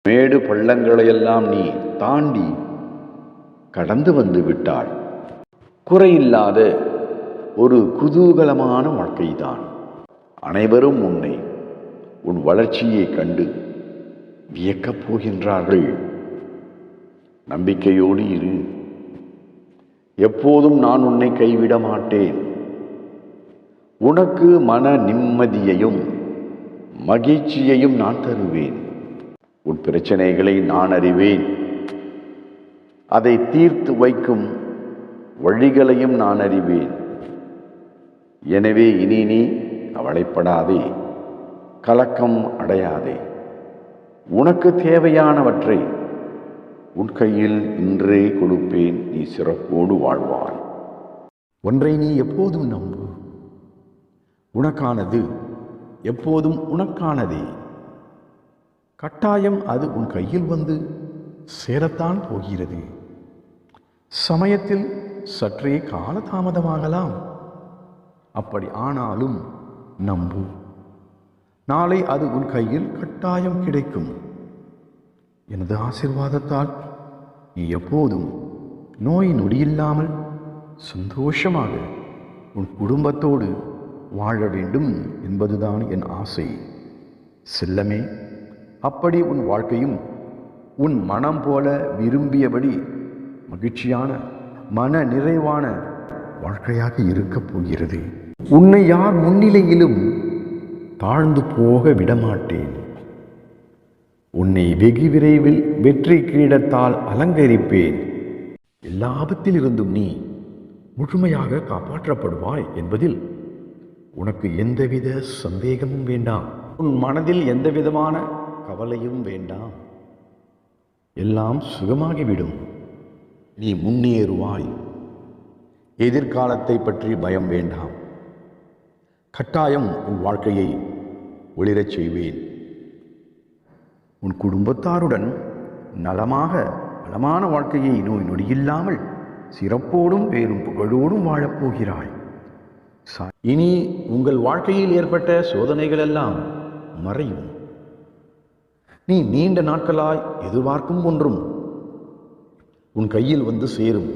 மேடு பள்ளங்களையெல்லாம் நீ தாண்டி கடந்து வந்து விட்டாய். குறையில்லாத ஒரு குதூகலமான வாழ்க்கைதான். அனைவரும் உன் வளர்ச்சியை கண்டு வியக்கப் போகின்றார்கள். நம்பிக்கையோடு இரு. எப்போதும் நான் உன்னை கைவிட மாட்டேன். உனக்கு மன நிம்மதியையும் மகிழ்ச்சியையும் நான் தருவேன். உன் பிரச்சனைகளை நான் அறிவேன். அதை தீர்த்து வைக்கும் வழிகளையும் நான் அறிவேன். எனவே இனி நீ கவலைப்படாதே, கலக்கம் அடையாதே. உனக்கு தேவையானவற்றை உன் கையில் இன்றே கொடுப்பேன். நீ சிறப்போடு வாழ்வாய். ஒன்றை நீ எப்போதும் நம்பு. உனக்கானது எப்போதும் உனக்கானதே. கட்டாயம் அது உன் கையில் வந்து சேரத்தான் போகிறது. சமயத்தில் சற்றே காலதாமதமாகலாம். அப்படி ஆனாலும் நம்பு. நாளை அது உன் கையில் கட்டாயம் கிடைக்கும். எனது ஆசீர்வாதத்தால் நீ எப்போதும் நோய் நொடியில்லாமல் சந்தோஷமாக உன் குடும்பத்தோடு வாழ வேண்டும் என்பதுதான் என் ஆசை. செல்லமே, அப்படி உன் வாழ்க்கையும் உன் மனம் போல விரும்பியபடி மகிழ்ச்சியான மன நிறைவான வாழ்க்கையாக இருக்கப் போகிறது. உன்னை யார் முன்னிலையிலும் தாழ்ந்து போக விடமாட்டேன். உன்னை வெகு விரைவில் வெற்றி கிரீடத்தால் அலங்கரிப்பேன். எல்லா ஆபத்திலிருந்தும் நீ முழுமையாக காப்பாற்றப்படுவாய் என்பதில் உனக்கு எந்தவித சந்தேகமும் வேண்டாம். உன் மனதில் எந்தவிதமான கவலையும் வேண்டாம். எல்லாம் சுகமாகிவிடும். நீ முன்னேறுவாய். எதிர்காலத்தை பற்றி பயம் வேண்டாம். கட்டாயம் உன் வாழ்க்கையை ஒளிரச் செய்வேன். உன் குடும்பத்தாருடன் நலமான வாழ்க்கையை நோய் நொடியில்லாமல் சிறப்போடும் பேரும் புகழோடும் வாழப்போகிறாய். இனி உங்கள் வாழ்க்கையில் ஏற்பட்ட சோதனைகள் எல்லாம் மறையும். நீ நீண்ட நாட்களாய் எதிர்பார்க்கும் ஒன்றும் உன் கையில் வந்து சேரும்.